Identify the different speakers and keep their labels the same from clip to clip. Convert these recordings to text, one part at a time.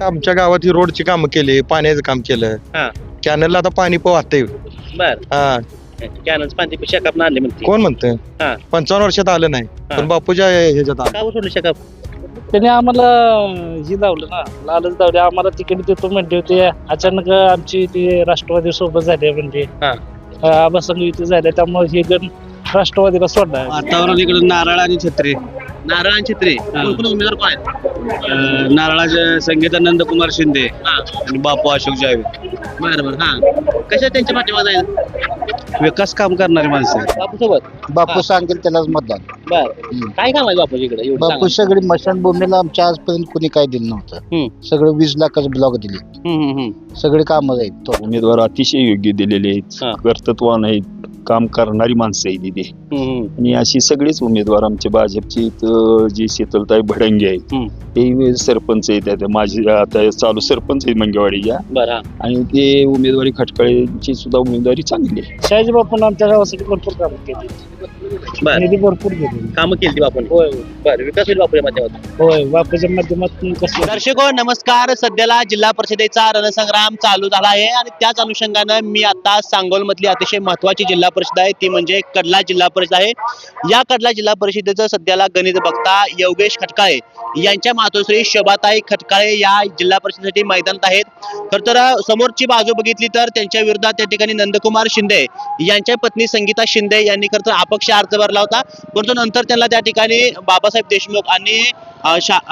Speaker 1: आमच्या गावात ही रोडची कामं केली, पाण्याचं काम केलं.
Speaker 2: हा
Speaker 1: कॅनलला आता पाणी वाहतंय.
Speaker 2: बर
Speaker 1: हा
Speaker 2: कॅनल पाणी शेकाप आणले म्हणते
Speaker 1: कोण म्हणतंय
Speaker 2: हा
Speaker 1: 55 वर्षात आलं नाही,
Speaker 2: हा.
Speaker 1: पण बापूच्या ह्याच्यात आलं.
Speaker 2: का सोडलं शेकाप
Speaker 3: त्याने आम्हाला ही लावलं ना, लालच लावले. आम्हाला तिकीट देतो म्हणले होते. अचानक आमची ती राष्ट्रवादी सोबत झाली म्हणजे
Speaker 2: हा.
Speaker 3: आबासंग युती झाल्या, त्यामुळे हे गण राष्ट्रवादीला सोडला.
Speaker 4: वातावरण इकडे नारळ आणि छत्री.
Speaker 2: नारळ आणि छत्री कोण उमेदवार कोण आहेत
Speaker 4: नारळाचे संगीतानंद कुमार शिंदे
Speaker 2: हा
Speaker 4: आणि बापू अशोक जावेद.
Speaker 2: बर बर हा कशा त्यांच्या पाठीमागे जायचं
Speaker 4: विकास काम करणारी माणसं आहेत.
Speaker 2: बापू सोबत
Speaker 5: बापू सांगेल त्यालाच मतदान.
Speaker 2: बर काय काम आहे बापूच्या इकडे एवढं
Speaker 5: बापू
Speaker 2: सांगा.
Speaker 5: सगळी मशानभूमीला आमच्या आजपर्यंत कुणी काय दिलं नव्हतं.
Speaker 2: हम्म,
Speaker 5: सगळं 20 लाखाचं ब्लॉक दिले.
Speaker 2: हम्म, हम्म, हम्म.
Speaker 5: सगळे कामं आहेत तो.
Speaker 6: उमेदवार अतिशय योग्य दिलेले आहेत,
Speaker 2: हा.
Speaker 6: कर्तृत्वान आहेत, काम करणारी माणसं आहेत तिथे.
Speaker 2: हम्म,
Speaker 6: आणि अशी सगळीच उमेदवार आमचे भाजपचे जी शीतलताई भडंगे आहेत,
Speaker 2: हम्म.
Speaker 6: ते सरपंच आहेत. आता माझे आता चालू सरपंच आहेत मंगेवाडीच्या,
Speaker 2: बर हा
Speaker 6: आणि ते उमेदवारी खटकाळेची सुद्धा उमेदवारी चांगली आहे.
Speaker 3: शहाजी बापून आमच्या गावासाठी भरपूर काम केली,
Speaker 2: बर
Speaker 3: निधी भरपूर दिली.
Speaker 2: कामं केली बापून
Speaker 3: होय
Speaker 2: बर विकास होईल बापूच्या माध्यमातून.
Speaker 3: होय, बापूच्या माध्यमातून कसं
Speaker 2: दर्शको नमस्कार. सध्याला जिल्हा परिषदेचा रणसंग्राम चालू झाला आहे आणि त्याच अनुषंगानं मी आता सांगोल मधली अतिशय महत्वाची जिल्हा परिषद आहे ती म्हणजे कडला जिल्हा परिषद आहे. या कडला जिल्हा परिषदेचं सध्याला गणित बघता योगेश खटकाळे यांच्या मातोश्री शोभाताई खटकाळे या जिल्हा परिषदेसाठी मैदानात आहेत. खर तर समोरची बाजू बघितली तर त्यांच्या विरोधात त्या ठिकाणी नंदकुमार शिंदे यांच्या पत्नी संगीता शिंदे यांनी खर तर अपक्ष अर्ज भरला होता, परंतु नंतर त्यांना त्या ठिकाणी बाबासाहेब देशमुख आणि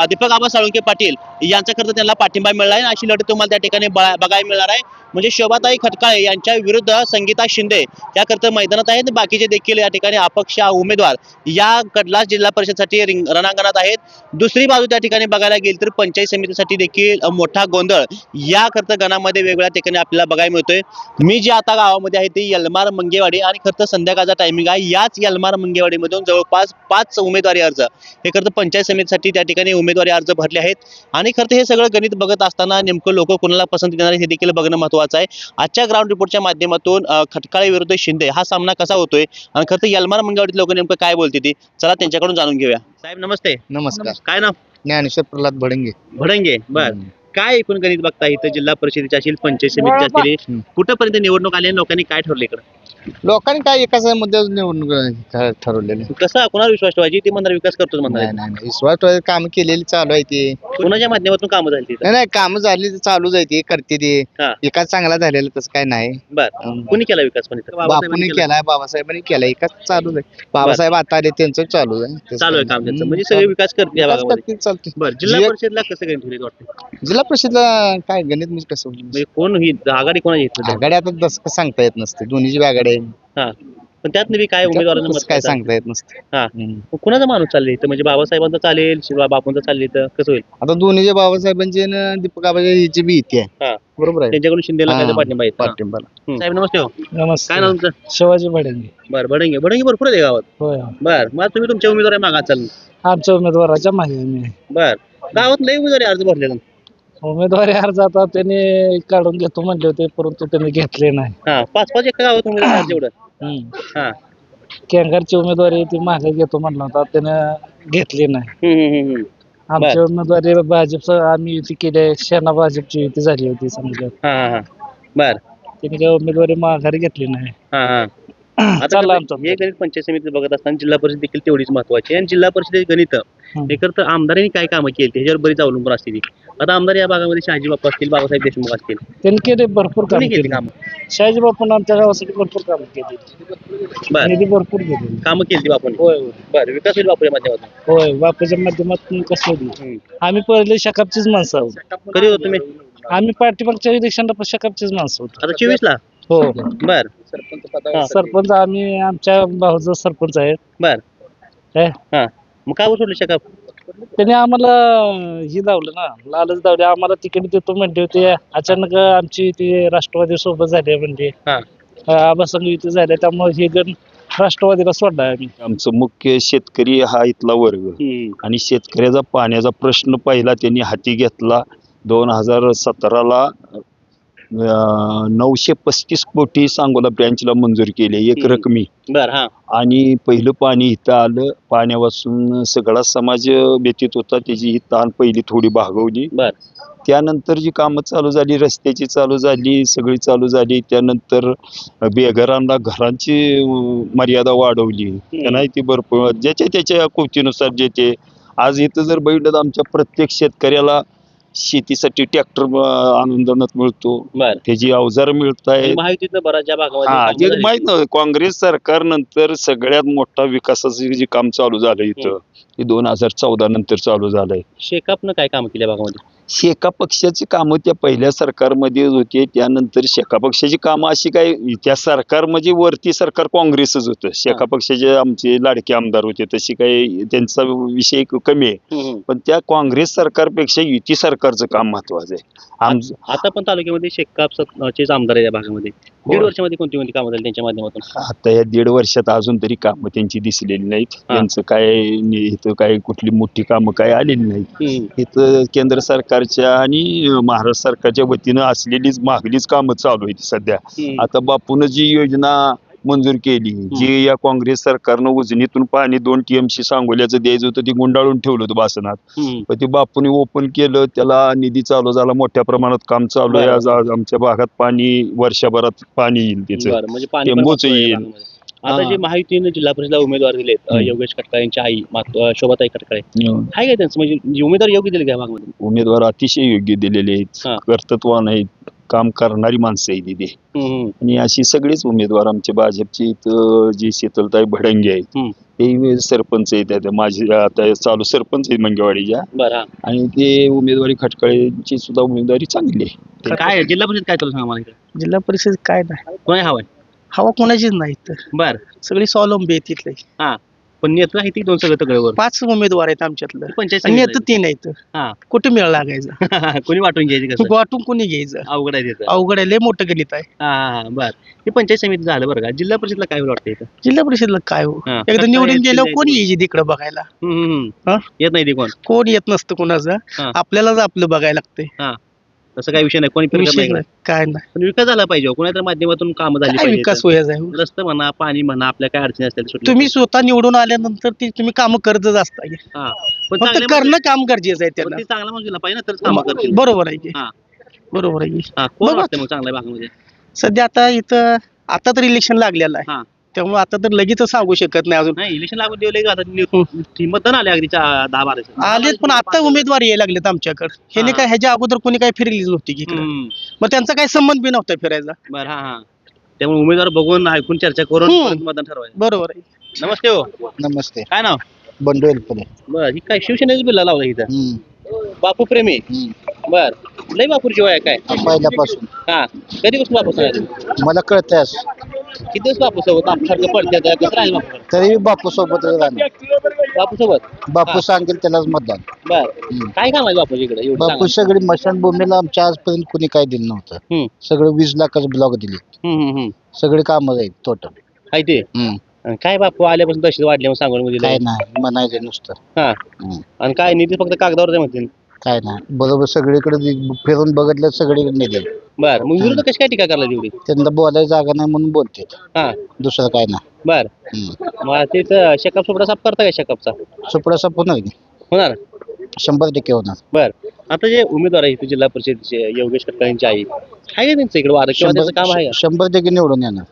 Speaker 2: दीपक आबा साळुंके पाटील यांचा खरं तर त्यांना पाठिंबा मिळाला आहे. अशी लढत तुम्हाला त्या ठिकाणी बघायला मिळणार आहे. म्हणजे शोभाताई खटकाळे यांच्या विरुद्ध संगीता शिंदे या करता मैदानात आहेत. बाकीचे देखील या ठिकाणी अपक्ष उमेदवार या कडला जिल्हा परिषदसाठी रणांगणात आहेत. दुसरी बाजू त्या ठिकाणी बघायला गेली तर पंचायत समितीसाठी देखील मोठा गोंधळ या करता गणामध्ये वेगवेगळ्या ठिकाणी आपल्याला बघायला मिळतोय. मी जे आता गावामध्ये आहे ते यलमार मंगेवाडी आणि खरं तर संध्याकाळचा टायमिंग आहे. याच यलमार मंगेवाडीमधून जवळपास 5 उमेदवारी अर्ज हे खरं तर पंचायत समितीसाठी त्या ठिकाणी उमेदवारी अर्ज भरले आहेत. आणि खरं तर हे सगळं गणित बघत असताना नेमकं लोक कोणाला पसंती देणार हे देखील बघणं महत्वाचं आहे. आजच्या ग्राउंड रिपोर्टच्या माध्यमातून खटकाळे विरुद्ध शिंदे हा सामना कसा होतोय आणि खरं तर यलमार मंगेवाडीत लोक नेमकं काय बोलते ती चला त्यांच्याकडून जाणून घेऊया. साहेब नमस्ते.
Speaker 5: नमस्कार.
Speaker 2: काय नाव?
Speaker 5: ज्ञानेश्वर प्रल्हाद भडंगे.
Speaker 2: भडंगे. बर काय एकूण गणित बघता इथं जिल्हा परिषदेच्या असतील पंचायत समितीच्या असतील कुठपर्यंत निवडणूक आली आणि लोकांनी काय ठरलं इकडं?
Speaker 5: लोकांनी काय एकाच मुद्द्यावर निवडणूक ठरवलेले.
Speaker 2: कसा कोणावर विश्वास ठेवायची ते म्हणणार विकास करतो म्हणणार
Speaker 5: नाही नाही नाही. विश्वास काम केलेली चालू आहे ते.
Speaker 2: कोणाच्या माध्यमातून कामं झाली तिथं?
Speaker 5: नाही नाही, काम झाली तर चालूच आहे ते, करते ते.
Speaker 2: हा.
Speaker 5: एकाच चांगला झालेला तसं काय नाही.
Speaker 2: बर कुणी केला विकास पण इथं?
Speaker 5: बापूने केलाय, बाबासाहेबांनी केलाय, एकाच चालूच आहे. बाबासाहेब आता आले त्यांचं चालू आहे. तसं
Speaker 2: चालू आहे
Speaker 5: काय
Speaker 2: काम
Speaker 5: नाही.
Speaker 2: त्यांचं म्हणजे सगळे विकास करते या
Speaker 5: विकास
Speaker 2: भागामध्ये.
Speaker 5: करतील, चालते.
Speaker 2: बर जिल्हा
Speaker 5: जे-
Speaker 2: परिषदला कसं गणित होईल वाटतं?
Speaker 5: जिल्हा परिषदला काय गणित म्हणजे कसं
Speaker 2: म्हणजे कोण ही आघाडी कोणाची घेतली?
Speaker 5: आघाडी आता तसं सांगता येत नसते, दोन्हीची बी आघाडी आहे.
Speaker 2: हा पण त्यात बी काय उमेदवारांना
Speaker 5: तसं
Speaker 2: मत
Speaker 5: काय
Speaker 2: काय
Speaker 5: सांगता येत नसते.
Speaker 2: हा मग कुणाचा माणूस चालले इथं म्हणजे बाबासाहेबांचा चालेल शिवा बापूंचा चालले तर कसं होईल?
Speaker 5: आता दोन्हीचे बाबासाहेबांची आणि दीपक आबाच्या हिची बी इथे आहे.
Speaker 2: हा
Speaker 5: बरोबर आहे.
Speaker 2: त्यांच्याकडून शिंदेला काय
Speaker 5: हा,
Speaker 2: पाठिंबा येत
Speaker 5: पाठिंबाला.
Speaker 2: साहेब नमस्ते हो. काय नाव
Speaker 3: नमस्कार.
Speaker 2: तुमचं?
Speaker 3: शिवाजी भडंगे.
Speaker 2: बर भडंगे भडंगे भरपूर आहे गावात.
Speaker 3: होय,
Speaker 2: बर मग तुम्ही तुमच्या उमेदवार मागा चाल.
Speaker 3: आमच्या उमेदवाराच्या मागे मी.
Speaker 2: बर गावात लई उमेदवारी अर्ज भरलेला.
Speaker 3: उमेदवारी अर्ज आता त्यांनी काढून घेतो म्हणले होते, परंतु त्यांनी घेतले नाही.
Speaker 2: हा 5-5 एका गावात उमेदवार अर्ज एवढं. हा
Speaker 3: कॅंगरची उमेदवारी ती मागे घेतो म्हणला होता, त्यानं घेतली नाही.
Speaker 2: हम्म.
Speaker 3: आमची उमेदवारी भाजपचं आम्ही युती केली, सेना भाजपची युती झाली होती समजा,
Speaker 2: हा बर
Speaker 3: त्यांनी काही उमेदवारी माघारी घेतली नाही.
Speaker 2: हा आता
Speaker 3: चाललं
Speaker 2: कसं
Speaker 3: आमचं.
Speaker 2: हे गणित पंचायत समिती बघत असताना जिल्हा परिषद देखील तेवढीच महत्वाची आहे आणि जिल्हा परिषदेचे गणित हे करतं आमदारांनी काय कामं केली त्याच्यावर बरीच अवलंबून असते ती. आता आमदार या भागामध्ये शहाजी बापू असतील, बाबासाहेब देशमुख असतील,
Speaker 3: त्यांनी केले भरपूर काम
Speaker 2: कोणी केली
Speaker 3: केली.
Speaker 2: कामं?
Speaker 3: शहाजी बापून आमच्या गावासाठी भरपूर काम केली,
Speaker 2: बर
Speaker 3: निधी भरपूर दिली.
Speaker 2: कामं केली बापून.
Speaker 3: होय होय
Speaker 2: बर विकास होईल बापूच्या माध्यमातून.
Speaker 3: होय, बापूच्या माध्यमातून कसं होईल. आम्ही पहिले शकापचीच माणसं आहोत.
Speaker 2: कधी हो तुम्ही?
Speaker 3: आम्ही पाठीमागच्या इलेक्शनला शकापचीच माणसं होतो.
Speaker 2: आता 24 ला.
Speaker 3: हो,
Speaker 2: बर
Speaker 3: सरपंच आम्ही आमच्या भाऊचा सरपंच आहे.
Speaker 2: बर
Speaker 3: काय
Speaker 2: हा मग काय सोडलं शकाप?
Speaker 3: त्यांनी आम्हाला ही लावलं ना, लालच लावले. आम्हाला तिकीट देतो म्हणले होते. अचानक आमची ती राष्ट्रवादी सोबत झाली म्हणजे
Speaker 2: हा
Speaker 3: आबासंग युती झाल्या, त्यामुळे हे गण राष्ट्रवादीला सोडला आम्ही.
Speaker 6: आमचं मुख्य शेतकरी हा इथला वर्ग, आणि शेतकऱ्याचा पाण्याचा प्रश्न पहिला त्यांनी हाती घेतला. 2017ला 935 कोटी सांगोला ब्रँचला मंजूर केले एक
Speaker 2: हम्म.
Speaker 6: रकमी.
Speaker 2: बर हा
Speaker 6: आणि पहिलं पाणी इथं आलं, पाण्यापासून सगळा समाज व्यतीत होता, त्याची ही ताण पहिली थोडी भागवली.
Speaker 2: बर
Speaker 6: त्यानंतर जी कामं चालू झाली, रस्त्याची चालू झाली, सगळी चालू झाली. त्यानंतर बेघरांना घरांची मर्यादा वाढवली. नाही ती भरपूर ज्याच्या त्याच्या कृतीनुसार जे आज इथं जर बघितलं तर आमच्या प्रत्येक शेतकऱ्याला शेतीसाठी ट्रॅक्टर आनंदात मिळतो,
Speaker 2: बर
Speaker 6: त्याची अवजार मिळत आहेत.
Speaker 2: माहितीतलं बऱ्याचशा
Speaker 6: हा
Speaker 2: भागामध्ये
Speaker 6: जे माहित नव्हतं, काँग्रेस सरकारनंतर सगळ्यात मोठा विकासाचं जे काम चालू झालं इथं ते 2014 नंतर चालू झालंय.
Speaker 2: शेकापनं काय काम केलं भागामध्ये?
Speaker 6: शेका पक्षाची कामं त्या पहिल्या सरकारमध्ये होते, त्यानंतर शेका पक्षाची कामं अशी काय त्या सरकार म्हणजे वरती सरकार काँग्रेसच होतं. शेका पक्षाचे आमचे लाडके आमदार होते, तशी काही त्यांचा विषय कमी आहे. पण त्या काँग्रेस सरकारपेक्षा युती सरकारचं काम महत्वाचं आहे.
Speaker 2: आता पण तालुक्यामध्ये शेकापचे आमदार आहे या भागामध्ये. 1.5 वर्षामध्ये कोणती कोणती कामं झाली त्यांच्या माध्यमातून?
Speaker 6: आता या 1.5 वर्षात अजून तरी कामं त्यांची दिसलेली नाहीत. त्यांचं काय इथं काय कुठली मोठी कामं काय आलेली नाहीत. इथं केंद्र सरकारच्या आणि महाराष्ट्र सरकारच्या वतीनं असलेलीच मागलीच कामं चालू आहेत सध्या. आता बापून जी योजना मंजूर केली, जी या काँग्रेस सरकारनं उजनीतून पाणी 2 TMC सांगोल्याचं द्यायचं होतं, ते गुंडाळून ठेवलं होतं बासनात. पण ते बापूने ओपन केलं, त्याला निधी चालू झाला, मोठ्या प्रमाणात काम चालू आहे. आज आमच्या भागात पाणी वर्षभरात पाणी येईल, त्याचं
Speaker 2: म्हणजे पाणी
Speaker 6: टेंबूच येईल.
Speaker 2: आता जे माहितीने जिल्हा परिषदला उमेदवार दिलेत, योगेश खटकाळे यांची आई शोभाताई खटकाळे, काय काय त्यांचं म्हणजे उमेदवार योग्य दिले का भागामध्ये?
Speaker 6: उमेदवार अतिशय योग्य दिलेले आहेत, कर्तृत्वान आहेत, काम करणारी माणसं आहेत तिथे. आणि अशी सगळीच उमेदवार आमचे भाजपची जी शीतलताई भडंगे आहेत, ते सरपंच आहेत, माझे आता चालू सरपंच आहेत मंगेवाडीच्या. आणि ते उमेदवारी खटकाळेची सुद्धा उमेदवारी चांगली आहे.
Speaker 2: काय जिल्हा परिषद काय चालू सांगा मला?
Speaker 3: जिल्हा परिषद काय नाही,
Speaker 2: कोणी हवाय?
Speaker 3: हवा कोणाचीच नाही तर
Speaker 2: बर
Speaker 3: सगळी स्वावलंबी आहे तिथले.
Speaker 2: हा पण नेतं आहे ती 2 सगळं तगड्यावर.
Speaker 3: 5 उमेदवार आहेत आमच्यातलं,
Speaker 2: पंचायत
Speaker 3: आणि नेतं 3 आहेत.
Speaker 2: हा
Speaker 3: कुठे मेळ लागायचा?
Speaker 2: कोणी वाटून घ्यायची कसं?
Speaker 3: वाटून कोणी घ्यायचं?
Speaker 2: अवघड आहे त्याचं.
Speaker 3: अवघड आहे, लय मोठं गणित आहे.
Speaker 2: हा बर हे पंचायत समिती झालं बरं का. जिल्हा परिषदला काय वाटतं इथं?
Speaker 3: जिल्हा परिषदला काय हो,
Speaker 2: हा.
Speaker 3: एकदा निवडून
Speaker 2: कसं
Speaker 3: गेल्यावर
Speaker 2: यायचं?
Speaker 3: कोणी यायची तिकडं बघायला? हा?
Speaker 2: येत नाही ते कोण?
Speaker 3: कोण येत नसतं कोणाचं,
Speaker 2: हा.
Speaker 3: आपल्यालाच आपलं बघायला लागतंय.
Speaker 2: हा तसं काही विषय नाही, कोणी फिरकत
Speaker 3: विषय
Speaker 2: नाही.
Speaker 3: नाही, काय नाही.
Speaker 2: पण विकास झाला पाहिजे, कोणाच्या माध्यमातून कामं झाली
Speaker 3: काय
Speaker 2: पाहिजे.
Speaker 3: विकास व्हायचा आहे?
Speaker 2: रस्ते म्हणा, पाणी म्हणा, आपल्या काय अडचणी असतील सुटल्या.
Speaker 3: तुम्ही स्वतः निवडून आल्यानंतर ती तुम्ही कामं करतच असता,
Speaker 2: हा पण
Speaker 3: फक्त
Speaker 2: चांगल्या
Speaker 3: करणं काम गरजेचं आहे
Speaker 2: पण
Speaker 3: त्यांना.
Speaker 2: ते चांगला माणूस दिला पाहिजे ना, तर कामं करतील.
Speaker 3: बरोबर आहे की,
Speaker 2: हा.
Speaker 3: बरोबर आहे की.
Speaker 2: हा कोण
Speaker 3: बघा.
Speaker 2: वाटतं मग चांगल्या भागामध्ये?
Speaker 3: सध्या आता इथं आता तर इलेक्शन लागलेलं आहे,
Speaker 2: हा
Speaker 3: त्यामुळे आता तर लगेच सांगू शकत नाही अजून.
Speaker 2: नाही इलेक्शन लागून दिले का आता मतदान आले अगदी 10-12
Speaker 3: आलेत, पण आता उमेदवार यायला लागलेत आमच्याकडे. ह्याने काय ह्याच्या अगोदर कोणी काय फिरलीच नव्हती की इकडे, मग त्यांचा काही संबंध बी नव्हता फिरायचा.
Speaker 2: बरं हा हा त्यामुळे उमेदवार बघून ऐकून चर्चा करून परत मतदान ठरवायचं.
Speaker 3: बरोबर आहे.
Speaker 2: नमस्ते हो,
Speaker 5: नमस्ते.
Speaker 2: काय नाव?
Speaker 5: बंडू एलपले.
Speaker 2: बर ही काय शिवसेनेचं बिल्ला लावला इथं? बापू प्रेमी. बर लय बापूर जीव आहे काय?
Speaker 5: पहिल्यापासून
Speaker 2: हा कधीपासून बापू सोबत?
Speaker 5: मला कळतंय असं.
Speaker 2: किती दिवस बापू सोबत? बापू सारखं पडते कसं राहील बापू?
Speaker 5: तरी बापू सोबतच राहणार.
Speaker 2: बापू सोबत
Speaker 5: बापू सांगेल त्यालाच मतदान.
Speaker 2: बर काय काम आहे बापूच्या इकडे एवढं
Speaker 5: बापू
Speaker 2: सांगा.
Speaker 5: सगळी मशानभूमीला आमच्या आजपर्यंत कुणी काय दिलं नव्हतं. सगळं 20 लाखाचं ब्लॉक दिले, सगळे कामं आहेत टोटल.
Speaker 2: हाय ते आणि काय बापू आल्यापासून तशी वाढले मग सांगून मध्ये
Speaker 5: काय नाही म्हणायचं नुसतं.
Speaker 2: हा आणि काय निधी फक्त कागदावर आहे म्हणतील.
Speaker 5: काय नाही, बरोबर सगळीकडे फिरून बघितलं, सगळीकडे नेले.
Speaker 2: बर मग विरोध कशी काय टीका करायला तेवढी?
Speaker 5: त्यांना बोलायला जागा नाही म्हणून बोलते,
Speaker 2: हा
Speaker 5: दुसरं काय नाही.
Speaker 2: बर मग तेच शेकाप सोपडा साफ करता काय शेकापचा?
Speaker 5: सुपडा साप होणार की?
Speaker 2: होणार
Speaker 5: 100% होणार.
Speaker 2: बर आता जे उमेदवार आहे इथे जिल्हा परिषदेचे योगेश खटकाळेंची आई आहे का त्यांचं इकडे वारं किंवा त्याचं काम आहे का?
Speaker 5: 100% निवडून येणार.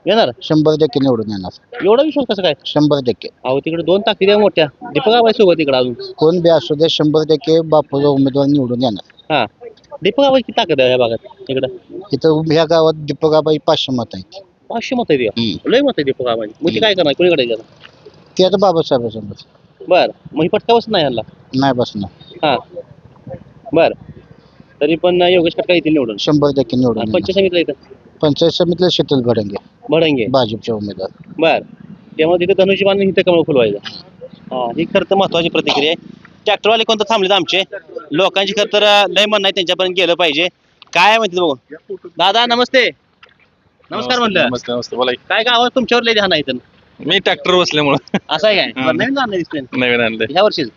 Speaker 2: येणार
Speaker 5: 100% निवडून येणार.
Speaker 2: एवढा विश्वास कसं काय?
Speaker 5: 100%.
Speaker 2: अहो तिकडे 2 ताकदी आहे मोठ्या. दीपक आबाई सोबत इकडे अजून
Speaker 5: कोण बी असू दे 100% बापूचा उमेदवार निवडून येणार.
Speaker 2: हा दीपक आबाई किती ताकद आहे या भागात इकडं?
Speaker 5: इथं ह्या गावात दीपकाबाई 500 मत आहेत.
Speaker 2: 500 मत आहे ते. लय मत आहे दीपक आबाई. मग ते काय करणार कोणीकडे गेलं?
Speaker 5: ते आता बाबासाहेबांसोबत
Speaker 2: बर मग ही पटका बसत नाही यांना?
Speaker 5: नाही बसणार.
Speaker 2: हा बर तरी पण योगेश खटकाळे येतील निवडून.
Speaker 5: 100% निवडून येणार.
Speaker 2: पंचायत समितीला इथं
Speaker 5: पंचायत समितीला शीतल भडंगे
Speaker 2: भडंगे
Speaker 5: भाजपचे उमेदवार.
Speaker 2: बर त्यामुळे तिथे धनुष्यबाण इथं कमळ फुलवायचं. हा ही खरं तर महत्वाची प्रतिक्रिया आहे. ट्रॅक्टरवाले कोणतं थांबलेत आमचे लोकांची खरं तर लय म्हणणं आहे त्यांच्यापर्यंत गेलं पाहिजे. काय म्हणते बघू. दादा नमस्ते. नमस्कार म्हणलं.
Speaker 7: नमस्ते नमस्ते बोला.
Speaker 2: काय गावात तुमच्यावर लय ध्यान आहे इथं?
Speaker 7: मी ट्रॅक्टर बसल्यामुळं
Speaker 2: असं आहे काय? बरं, नवीन आणलं दिसतंय
Speaker 7: नवीन आणलंय
Speaker 2: ह्या वर्षीच.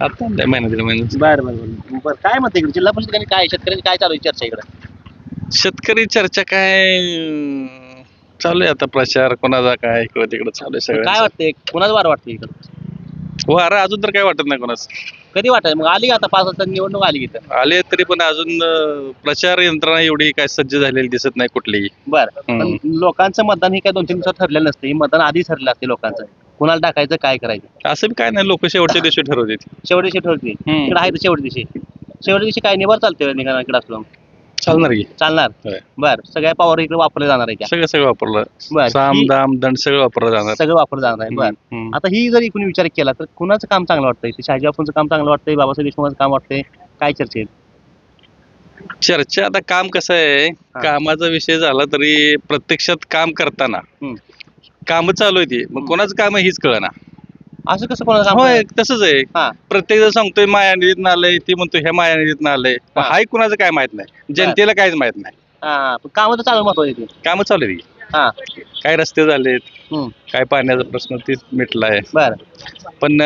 Speaker 7: आता आणलंय महिना दीड महिना.
Speaker 2: बरं बरं बरं काय म्हणते इकडे जिल्हा परिषद काय शेतकऱ्यांची काय चालू आहे चर्चा इकडे?
Speaker 7: शेतकरी चर्चा काय चालू आहे आता प्रचार कोणाचा काय इकडे तिकडे चालू आहे
Speaker 2: काय
Speaker 7: सगळं
Speaker 2: वाटतंय कुणाचं वार वाटतंय इकडं
Speaker 7: वारं अजून तर काय वाटत नाही कोणाचं
Speaker 2: कधी वाटाय मग आली का आता 5 वाजता निवडणूक आली इथं
Speaker 7: आले तरी पण अजून प्रचार यंत्रणा एवढी काय सज्ज झालेली दिसत नाही कुठलीही
Speaker 2: बरं पण लोकांचं मतदान हे काय 2-3 दिवसात ठरलेलं नसतं हे मतदान आधी ठरलेलं असते लोकांचं कुणाला टाकायचं काय करायचं
Speaker 7: असं बी काय नाही लोक शेवटच्या दिवशी ठरवते
Speaker 2: शेवटी दिवशी ठरते इकडे आहे तर शेवटी दिवशी काय निवार चालते निघाला इकडे असलो
Speaker 7: चालणार की
Speaker 2: चालणार
Speaker 7: होय.
Speaker 2: बर सगळ्या पावर इकडे वापरले जाणार आहे का
Speaker 7: सगळं वापरलं
Speaker 2: बर
Speaker 7: साम
Speaker 2: ही-
Speaker 7: दाम दंड सगळं वापरलं जाणार
Speaker 2: सगळं वापरलं जाणार आहे बर
Speaker 7: हम्म.
Speaker 2: आता ही जर एकूण विचार केला तर कुणाचं काम चांगलं वाटतंय शहाजी बापूंचं काम चांगलं वाटतंय बाबासाहेब देशमुखांचं काम वाटतंय काय चर्चा आहे
Speaker 7: चर्चा आता काम कसं आहे कामाचा विषय झाला तरी प्रत्यक्षात काम करताना
Speaker 2: हम्म.
Speaker 7: काम चालू आहे ती मग कोणाचं काम आहे हीच कळना
Speaker 2: असं कसं कोणाचं काम
Speaker 7: होय तसंच आहे
Speaker 2: हा
Speaker 7: प्रत्येक जण सांगतोय मायानिधीतनं आलंय ती म्हणतो ह्या मायानिधीतनं आलंय
Speaker 2: हा.
Speaker 7: हाय कुणाचं काय माहित नाही जनतेला काहीच माहित नाही
Speaker 2: हा पण काम तर चालू महत्वाचं आहे
Speaker 7: कामं चालू आहे ती.
Speaker 2: हा
Speaker 7: काय रस्ते झालेत
Speaker 2: हम्म.
Speaker 7: काय पाण्याचा प्रश्न ते मिटलाय
Speaker 2: बर
Speaker 7: पण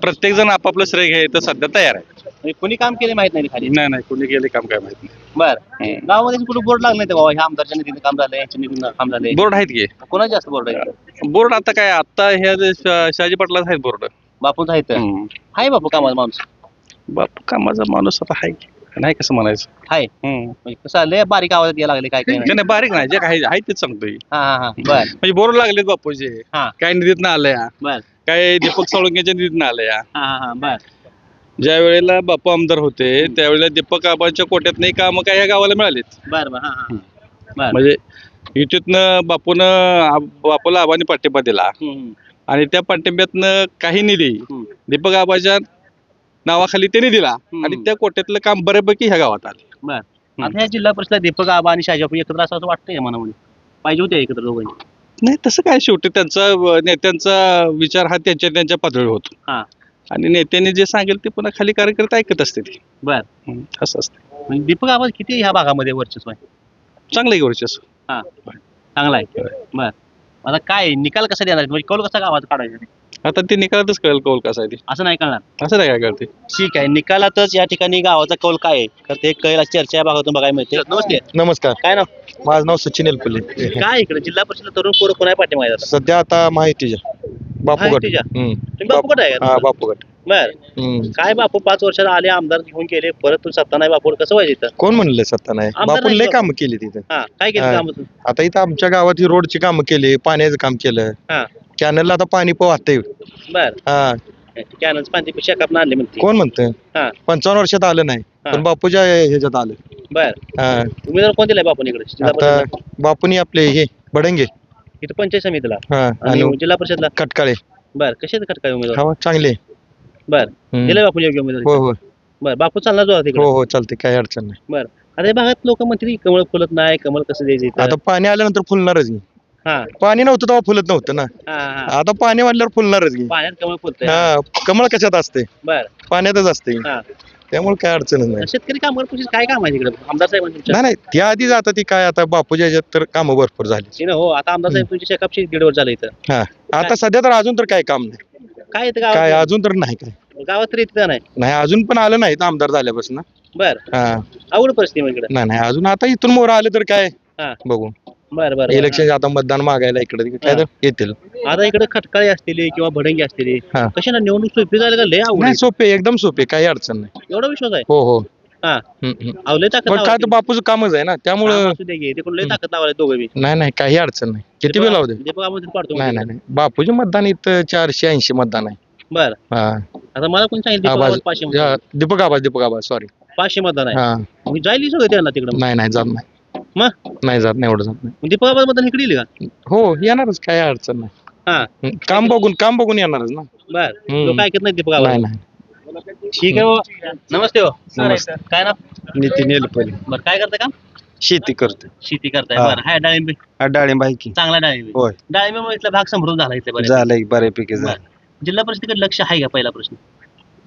Speaker 7: प्रत्येक जण आपापलं श्रेय घ्यायचं सध्या तयार आहे
Speaker 2: म्हणजे कोणी काम केले माहित नाही खाली
Speaker 7: नाही कोणी गेले काम काय माहित नाही
Speaker 2: बर गावामध्ये कुठे बोर्ड लागले नाही बाबा ह्या आमदारच्या निधीने काम झालंय ह्याच्या निधीने काम झालंय
Speaker 7: बोर्ड आहेत की
Speaker 2: कोणाचे जास्त बोर्ड आहे
Speaker 7: बोर्ड आता काय आता ह्या शहाजी पाटलाच आहेत बोर्ड
Speaker 2: बापूंचा आहे तर हाय बापू कामाचा माणूस
Speaker 7: बाप कामाचा माणूस आता आहे नाही कसं म्हणायचं
Speaker 2: हाय म्हणजे कसं लय बारीक आवाजात यायला लागले काय काय नाही.
Speaker 7: नाही बारीक नाही जे काही आहे तेच सांगतोय
Speaker 2: हा हा हा बर
Speaker 7: म्हणजे बोर्ड लागलेत बापूचे
Speaker 2: हा
Speaker 7: काय निधीतनं आलंय
Speaker 2: बर
Speaker 7: काय दीपक साळुंकेच्या निधीतनं आलंय
Speaker 2: हा हा हा बर
Speaker 7: ज्या वेळेला बापू आमदार होते त्यावेळेला दीपक आबांच्या कोट्यातनं काम काय ह्या गावाला मिळालेत
Speaker 2: बर बर हा हा बर
Speaker 7: म्हणजे युतीतनं बापूला आबांनी पाठिंबा दिला आणि त्या पाठिंब्यातनं काही निधी दीपक आबाच्या नावाखाली त्यांनी दिला आणि त्या कोट्यातलं काम बऱ्यापैकी ह्या गावात आले
Speaker 2: बर आता ह्या जिल्हा परिषद दीपक आबा आणि शाहजी बापू एकत्र असं वाटतंय मनामध्ये पाहिजे होते एकत्र दोघांनी
Speaker 7: नाही तसं काय शेवटी त्यांचा नेत्यांचा विचार हा त्यांच्या पातळीवर होतो
Speaker 2: हा
Speaker 7: आणि नेत्यांनी जे सांगेल ते पुन्हा खाली कार्यकर्ते ऐकत असते ते
Speaker 2: बर
Speaker 7: असं असतं
Speaker 2: म्हणजे दीपक आबा किती ह्या भागामध्ये वर्चस्व आहे
Speaker 7: चांगलं आहे वर्चस्व
Speaker 2: हा चांगला आहे बर आता काय निकाल कसा देणार म्हणजे कौल कसा गावात काढायचा
Speaker 7: आता ते निकालातच कळेल कौल कसा आहे ते
Speaker 2: असं नाही कळणार
Speaker 7: असं नाही काय कळते
Speaker 2: ठीक आहे निकालातच या ठिकाणी गावाचा कौल काय आहे तर ते कळेल चर्चा या भागातून बघायला मिळते नमस्ते
Speaker 1: नमस्कार
Speaker 2: काय नाव
Speaker 1: माझं नाव सचिन एलपल्ले
Speaker 2: काय इकडे जिल्हा परिषद तरुण पोरं कोणा पाठिंबा आहे आता
Speaker 1: सध्या आता माहितीच्या बापूगट
Speaker 2: माहितीच्या? तुम्ही बापूगट आहे का?
Speaker 1: हा बापूगट
Speaker 2: बर काय बापू 5 वर्षात आले आमदार घेऊन गेले परत तू सत्ता नाही बापू कसं व्हायचं इथं
Speaker 1: कोण म्हणलं सत्ता नाही
Speaker 2: आमदार
Speaker 1: बापून
Speaker 2: नाही
Speaker 1: लय
Speaker 2: का?
Speaker 1: कामं केली तिथं
Speaker 2: हा काय केलं
Speaker 1: हा.
Speaker 2: काम
Speaker 1: आता इथं आमच्या गावात ही रोडची कामं केली पाण्याचं काम केलं
Speaker 2: हा
Speaker 1: कॅनलला आता पाणी वाहतंय
Speaker 2: बर
Speaker 1: हा
Speaker 2: कॅनल्स पाणी शेकाप आणले म्हणते
Speaker 1: कोण म्हणतंय
Speaker 2: हा
Speaker 1: 55 वर्षात आलं नाही
Speaker 2: हा.
Speaker 1: पण बापूच्या ह्याच्यात आलं
Speaker 2: बर
Speaker 1: हा
Speaker 2: उमेदवार कोण दिलाय बापून इकडे जिल्हा
Speaker 1: आता
Speaker 2: परिषदला?
Speaker 1: बापूनी आपले हे बडंगे
Speaker 2: इथं पंचायत समितीला
Speaker 1: हा
Speaker 2: आणि
Speaker 1: आणि
Speaker 2: जिल्हा परिषदला
Speaker 1: कटकाळे
Speaker 2: बर कसे काय उमेदवार
Speaker 1: हा चांगले
Speaker 2: बर
Speaker 1: हम्म.
Speaker 2: दिलाय बापू योग्य उमेदवार
Speaker 1: हो हो
Speaker 2: बर बापू चालला जो तिकडे
Speaker 1: हो हो चालते काही अडचण नाही
Speaker 2: बर आता या भागात लोक म्हणतील कमळ फुलत नाही कमळ कसं द्यायचं इथं?
Speaker 1: आता पाणी आल्यानंतर फुलणारच की
Speaker 2: हा
Speaker 1: पाणी नव्हतं तेव्हा फुलत नव्हतं ना
Speaker 2: हा हा
Speaker 1: आता पाणी वाढल्यावर फुलणारच की
Speaker 2: पाण्यात कमळ फुलतंय
Speaker 1: हा कमळ कशात असते
Speaker 2: बर
Speaker 1: पाण्यातच असते
Speaker 2: हा
Speaker 1: त्यामुळे काय अडचणच नाही
Speaker 2: शेतकरी कामगार पुढे काय काम आहे तिकडे आमदार साहेबांच्या
Speaker 1: नाही नाही त्या आधी जाता ती काय आता बापूच्या ह्याच्यात तर कामं भरपूर झाली
Speaker 2: हो आता आमदार साहेब तुमची शेकापशी दीड झालं इथं
Speaker 1: हा आता सध्या तर अजून तर काय काम नाही
Speaker 2: काय येतं
Speaker 1: काय
Speaker 2: गावात
Speaker 1: अजून तर नाही काय
Speaker 2: गावात तरी येतं नाही
Speaker 1: नाही अजून पण आलं नाही आमदार झाल्यापासून
Speaker 2: बर
Speaker 1: हा
Speaker 2: आवड परिस्थिती मग इकडे
Speaker 1: नाही नाही अजून आता इथून मोर आले तर काय
Speaker 2: हा
Speaker 1: बघू
Speaker 2: बर बर
Speaker 1: इलेक्शन आता मतदान मागायला इकडे काय तर येतील
Speaker 2: आता इकडे खटकाळी असतील किंवा भडंगी असतील
Speaker 1: हा.
Speaker 2: कशी ना निवडणूक सोपी झाली का लय आवड
Speaker 1: नाही सोपे एकदम सोपे काही अडचण नाही
Speaker 2: एवढा विश्वास आहे
Speaker 1: हो हो
Speaker 2: हा
Speaker 1: हम्म.
Speaker 2: आवले ताकद
Speaker 1: पण काय तर बापूचं कामच आहे ना त्यामुळं
Speaker 2: ते कोण लय ताकद लावायला दोघे बी
Speaker 1: नाही नाही काही अडचण नाही किती वेळ लावू दे
Speaker 2: दीपक आपण पाडतो
Speaker 1: नाही नाही नाही बापूचे मतदान इथं 480 मतदान आहे
Speaker 2: बर
Speaker 1: हा
Speaker 2: आता मला कोणी सांगितलं
Speaker 1: आवाज
Speaker 2: दीपक आवाज 500
Speaker 1: दीपक आबाज सॉरी
Speaker 2: 500 मतदान आहे
Speaker 1: हा
Speaker 2: मग जाईल सगळं त्यांना तिकडे
Speaker 1: नाही नाही जात नाही
Speaker 2: मग
Speaker 1: नाही जात नाही एवढं जात नाही
Speaker 2: दीपक आवाज मतदान इकडे येईल का
Speaker 1: हो येणारच काही अडचण नाही
Speaker 2: हा
Speaker 1: काम बघून येणारच ना
Speaker 2: बर
Speaker 1: हम्म.
Speaker 2: लोक ऐकत नाही दीपक आवाज
Speaker 1: नाही नाही
Speaker 2: ठीक आहे हो नमस्ते हो
Speaker 1: नमस्ते.
Speaker 2: काय ना
Speaker 6: नितीन एलपल्ले
Speaker 2: बरं काय करता काम
Speaker 6: शेती करतो
Speaker 2: शेती करताय
Speaker 6: हा.
Speaker 2: बरं हाय डाळिंबी
Speaker 6: डाळिंब आहे की
Speaker 2: चांगला डाळिंबी
Speaker 6: होय
Speaker 2: डाळिंबी मग इथला भाग समृद्ध झाला इथल्या बऱ्यापैकी.
Speaker 6: झालंय बऱ्यापैकी झालं
Speaker 2: बरं. जिल्हा परिषदेकडे लक्ष आहे का पहिला प्रश्न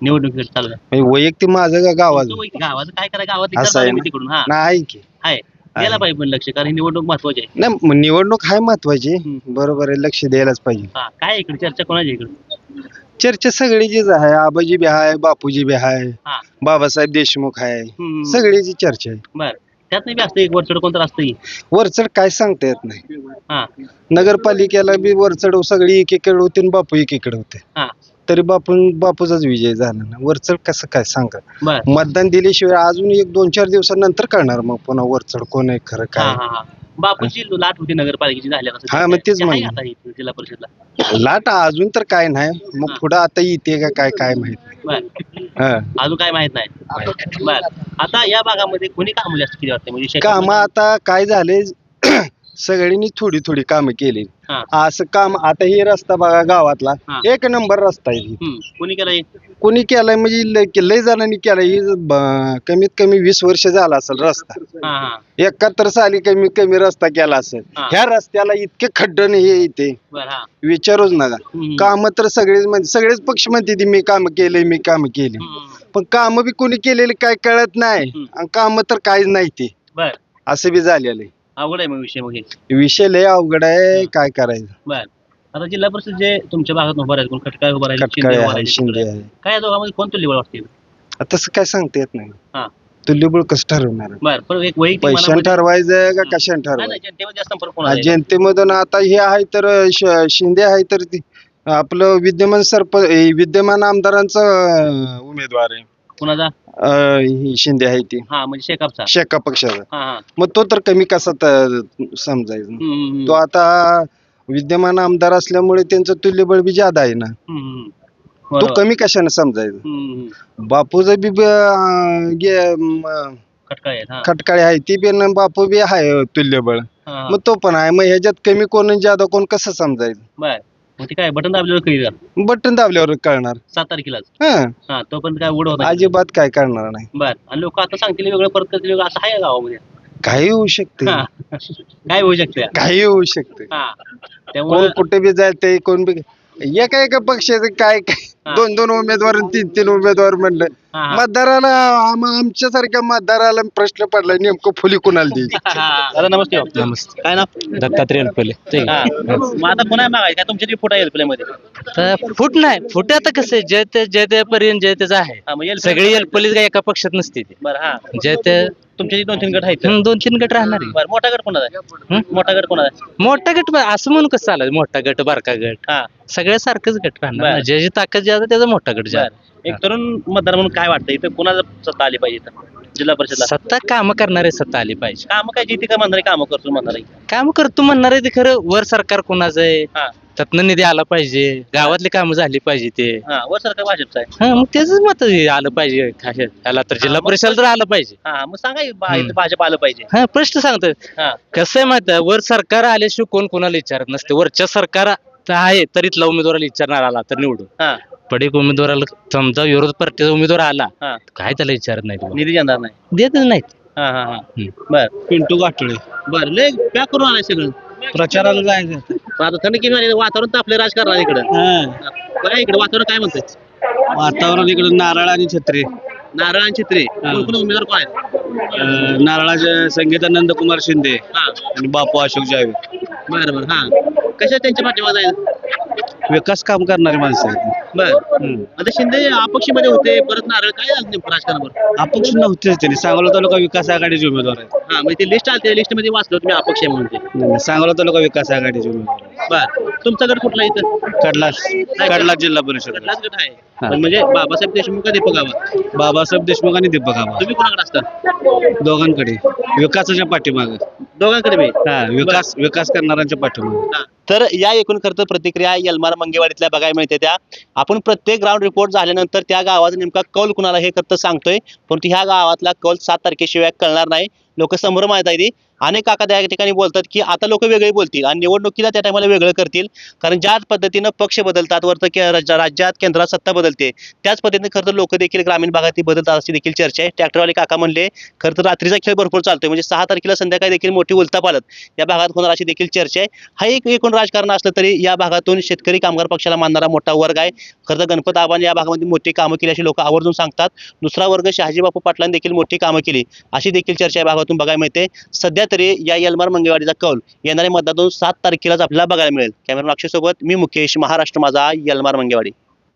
Speaker 2: निवडणुकीकडे चालू आहे.
Speaker 6: म्हणजे वैयक्तिक माझं का गावाचं
Speaker 2: गावाचं काय करा गावात
Speaker 6: असं आहे ना?
Speaker 2: तिकडून हा
Speaker 6: नाही आहे की
Speaker 2: आहे द्यायला पाहिजे पण लक्ष कारण ही निवडणूक महत्वाची आहे
Speaker 6: नाही मग निवडणूक आहे महत्वाची
Speaker 2: हम्म.
Speaker 6: बरोबर आहे लक्ष द्यायलाच पाहिजे
Speaker 2: हा काय इकडे चर्चा कोणाची इकडे
Speaker 6: चर्चा सगळीचीच आहे आबाजी बी आहे बापूजी बी आहे
Speaker 2: हा
Speaker 6: बाबासाहेब देशमुख आहे
Speaker 2: हम्म.
Speaker 6: सगळीची चर्चा आहे
Speaker 2: बर त्यात नाही बी असतं एक वरचढ कोणतं असतं की.
Speaker 8: वरचढ काय सांगता येत नाही.
Speaker 2: हा
Speaker 8: नगरपालिकेला बी वरचढ सगळी एकीकडे होती आणि बापू एकीकडे होते.
Speaker 2: हा
Speaker 8: तरी बापूचाच विजय झाला ना. वरचढ कसं काय सांगा.
Speaker 2: बर
Speaker 8: मतदान दिल्याशिवाय अजून 1-2-4 दिवसानंतर कळणार मग पुन्हा वरचढ कोण आहे खरं
Speaker 2: हा
Speaker 8: काय.
Speaker 2: हा हा बापूची लाट होती नगरपालिकेची झाल्या कसं
Speaker 8: हा, मग तेच
Speaker 2: ते आहे
Speaker 8: म्हणलं.
Speaker 2: आता इथं जिल्हा परिषदला.
Speaker 8: लाट अजून तर काय नाही. मग पुढं आता येते का काय काय माहित नाही.
Speaker 2: बर
Speaker 8: हा.
Speaker 2: अजून काय माहित नाही. बर आता या भागामध्ये कोणी काम जास्त किती वाटते म्हणजे
Speaker 8: काम आता काय झाले सगळ्यांनी थोडी थोडी कामं केली.
Speaker 2: हा.
Speaker 8: असं काम आता हे रस्ता बघा गावातला
Speaker 2: हा.
Speaker 8: 1 नंबर रस्ता आहे.
Speaker 2: कोणी केलंय.
Speaker 8: कोणी केलाय म्हणजे लय जणांनी केलाय. कमीत कमी 20 वर्ष झाला असेल रस्ता.
Speaker 2: हा हा
Speaker 8: 71 साली कमीत कमी रस्ता केला असेल.
Speaker 2: हा.
Speaker 8: ह्या रस्त्याला इतके खड्डण हे येते
Speaker 2: बर हा
Speaker 8: विचारूच नका. काम तर सगळेच पक्ष म्हणते मी काम केले पण काम बी कोणी केलेले काय कळत नाही आणि काम तर काहीच नाही ते
Speaker 2: बर
Speaker 8: असं बी झालेलं आहे.
Speaker 2: अवघड आहे मग विषय मग हे.
Speaker 8: विषय लय अवघड आहे. काय करायचं.
Speaker 2: बर आता जिल्हा परिषद जे तुमच्या भागात उभा राहील कोण खटकाळ उभा राहील
Speaker 8: खटकाळे
Speaker 2: उभा
Speaker 8: आहे,
Speaker 2: राहील,
Speaker 8: शिंदे आहे.
Speaker 2: काय या दोघांमध्ये कोण तुल्यबळ वाटते.
Speaker 8: आता तसं काय सांगता येत नाही.
Speaker 2: हा
Speaker 8: तुल्यबळ कसं ठरवणार.
Speaker 2: बर पण एक वैयक्तिक
Speaker 8: पैशाने
Speaker 2: मनामध्ये-
Speaker 8: ठरवायचं का कशाने
Speaker 2: नाही,
Speaker 8: ठरवायचं.
Speaker 2: नाही, जनतेमध्ये जास्त संपर्क कोणाचा आहे?
Speaker 8: जनतेमधून आता हे आहे तर शिंदे आहे तर आपलं विद्यमान आमदारांचा उमेदवार आहे.
Speaker 2: कोणाचा.
Speaker 8: ही शिंदे आहे ती
Speaker 2: हा म्हणजे शेकापचा.
Speaker 8: शेका पक्षाचा.
Speaker 2: हा हा
Speaker 8: मग तो तर कमी कसा समजायचा.
Speaker 2: हम्म,
Speaker 8: तो आता विद्यमान आमदार असल्यामुळे त्यांचं तुल्यबळ बी ज्यादा आहे ना.
Speaker 2: हम्म,
Speaker 8: तो
Speaker 2: बरोबर.
Speaker 8: कमी कशाने समजायचा.
Speaker 2: हम्म.
Speaker 8: बापूचं बी
Speaker 2: खटकाळ आहेत, हा.
Speaker 8: खटकाळे आहे ती बी न बापू बी आहे तुल्यबळ.
Speaker 2: हा, हा.
Speaker 8: मग तो पण आहे. मग ह्याच्यात कमी कोण आणि ज्यादा कोण कसं समजायचं.
Speaker 2: बर मग ते काय बटन दाबल्यावर कळील का?
Speaker 8: बटन दाबल्यावर कळणार.
Speaker 2: 7 तारखेलाच.
Speaker 8: हा
Speaker 2: हा तोपर्यंत काय उड होत नाही.
Speaker 8: अजिबात काय करणार नाही.
Speaker 2: बर आणि लोक आता सांगतील वेगळं परत करतील वेगळं असं आहे का गावामध्ये.
Speaker 8: काही होऊ शकते.
Speaker 2: हा. काय होऊ शकते.
Speaker 8: काही होऊ शकते.
Speaker 2: हा
Speaker 8: कोण
Speaker 2: त्यामुळे
Speaker 8: कुठे बी जाते कोण बी एका पक्षाचं काय
Speaker 2: हा.
Speaker 8: 2-2 उमेदवार 3-3 उमेदवार म्हणलं.
Speaker 2: हा, हा.
Speaker 8: मतदाराला आमच्यासारख्या मतदाराला प्रश्न पडला नेमकं फुली कुणाला द्यायची.
Speaker 2: दादा नमस्ते.
Speaker 3: नमस्ते.
Speaker 2: काय नाव.
Speaker 3: दत्तात्रय पहिले
Speaker 2: हा. मग आता पुन्हा मागाय काय तुमच्या फुटा येईल प्ले मध्ये.
Speaker 3: फुट नाही फुट आता कसं आहे जे ते पर्यंत जे त्याचं आहे
Speaker 2: हा म्हणजे
Speaker 3: सगळी एलपलीच काय एका पक्षात नसते ती
Speaker 2: बरं हा
Speaker 3: जे ते
Speaker 2: तुमचे 2-3 गट आहेत.
Speaker 3: 2-3 गट राहणार आहे.
Speaker 2: बरं मोठा गट कोणाचा आहे. मोठा गट कोणाचा आहे.
Speaker 3: मोठा गट असं म्हणून कसं चालायचं मोठा गट बारका गट
Speaker 2: हा
Speaker 3: सगळ्या सारखंच गट राहणार ना.
Speaker 2: बरं.
Speaker 3: ज्याची ताकद ज्यादा त्याचा मोठा गट ज्यादा.
Speaker 2: बरं. एक तरुण मतदार म्हणून काय वाटतं इथं कोणाचा सत्ता आली पाहिजे इथं जिल्हा परिषदला.
Speaker 3: सत्ता काम करणारे सत्ता आली पाहिजे.
Speaker 2: काम काय जिथे का म्हणणारे काम करतो म्हणणारे.
Speaker 3: काम करतो म्हणणार आहे ते खरं वर सरकार कोणाचं आहे
Speaker 2: हा
Speaker 3: त्यातनं निधी आला पाहिजे गावातली कामं झाली पाहिजे ते.
Speaker 2: हा वर सरकार भाजपचं आहे.
Speaker 3: हा मग त्याच मत आलं पाहिजे त्याला तर जिल्हा
Speaker 2: मग
Speaker 3: परिषद तर आलं पाहिजे.
Speaker 2: हा मग सांगा इथं भाजप आलं पाहिजे.
Speaker 3: हा प्रश्न सांगतोय
Speaker 2: हा
Speaker 3: कसं आहे माहिती वर सरकार आल्याशिवाय कोण कोणाला विचारत नसते. वरच्या सरकार आहे तरी इथला उमेदवाराला विचारणार आला तर निवडून
Speaker 2: हा
Speaker 3: पण एक उमेदवाराला समजा विरोध पार्टीचा उमेदवार आला
Speaker 2: हा
Speaker 3: काय त्याला विचारत नाही
Speaker 2: निधी देणार नाही.
Speaker 3: देतच नाहीत.
Speaker 2: हा हा हा बर
Speaker 4: पिंटू गाठोळे.
Speaker 2: बर लय पॅक करून आलाय सगळं.
Speaker 4: प्रचाराला जायचं.
Speaker 2: पण आता थंडी किती झाली वातावरण तापले राजकारण इकडं. काय इकडे वातावरण काय म्हणतंय.
Speaker 4: वातावरण इकडे नारळ आणि छत्री.
Speaker 2: नारळ आणि चित्रे कोण उमेदवार कोण आहेत.
Speaker 4: नारळाचे संगीतानंद कुमार शिंदे
Speaker 2: हा
Speaker 4: आणि बापू अशोक जावेद.
Speaker 2: बरं बरं हा कशा त्यांच्या पाठीमागे जाईल.
Speaker 4: विकास काम करणारी माणसं आहेत.
Speaker 2: बर आता शिंदे अपक्षीमध्ये होते परत नारळ काय झालं नेमकं राजकारणावर.
Speaker 4: अपक्ष नव्हतेच त्यांनी. सांगोला तालुका विकास आघाडीचे उमेदवार आहेत.
Speaker 2: हा म्हणजे ते लिस्ट आली लिस्ट मध्ये वाचलं तुम्ही अपक्ष आहे म्हणून ते.
Speaker 4: सांगोला तालुका विकास आघाडीचे उमेदवार आहेत.
Speaker 2: बर तुमचा गट कुठला इथं.
Speaker 4: कडला जिल्हा परिषद.
Speaker 2: कुठलाच गट आहे. पण म्हणजे बाबासाहेब देशमुख का दीपक आबा.
Speaker 4: बाबासाहेब देशमुख आणि दीपक आबा
Speaker 2: तुम्ही कोणाकडे असता.
Speaker 4: दोघांकडे विकासाच्या पाठीमागे.
Speaker 2: दोघांकडे बी.
Speaker 4: हा विकास करणाऱ्यांच्या पाठीमागे.
Speaker 2: तर या एकूण खर्च प्रतिक्रिया यलमार मंगेवाडीतल्या बघायला मिळते त्या. आपण प्रत्येक ग्राउंड रिपोर्ट झाल्यानंतर त्या गावाचा नेमका कौल कुणाला हे करत सांगतोय परंतु ह्या गावातला कौल 7 तारखेशिवाय कळणार नाही. लोक संभ्रम आहेत ती. अनेक काका त्या ठिकाणी बोलतात की आता लोक वेगळे बोलतील आणि निवडणुकीला त्या टायमाला वेगळं करतील कारण ज्या पद्धतीनं पक्ष बदलतात वरत राज्यात केंद्रात सत्ता बदलते त्याच पद्धतीने खरं तर लोक देखील ग्रामीण भागात बदलतात अशी देखील चर्चा आहे. ट्रॅक्टरवाले काका म्हणले खरं तर रात्रीचा खेळ भरपूर चालतोय म्हणजे 6 तारखेला संध्याकाळी देखील मोठी उलथापालथ या भागात होणार अशी देखील चर्चा आहे. हा एक एकूण राजकारण असलं तरी या भागातून शेतकरी कामगार पक्षाला मानणारा मोठा वर्ग आहे. खरं तर गणपत आबांनी या भागामध्ये मोठी कामं केली अशी लोक आवर्जून सांगतात. दुसरा वर्ग शहाजी बापू पाटलांनी देखील मोठी कामं केली अशी देखील चर्चा या भागातून बघायला मिळते. सध्या तरी या यलमार मंगेवाडीचा कौल येणाऱ्या मतदानातून 7 तारखेलाच आपल्याला बघायला मिळेल. कॅमेरा अक्षय सोबत मी मुकेश, महाराष्ट्र माझा, यलमार मंगेवाडी.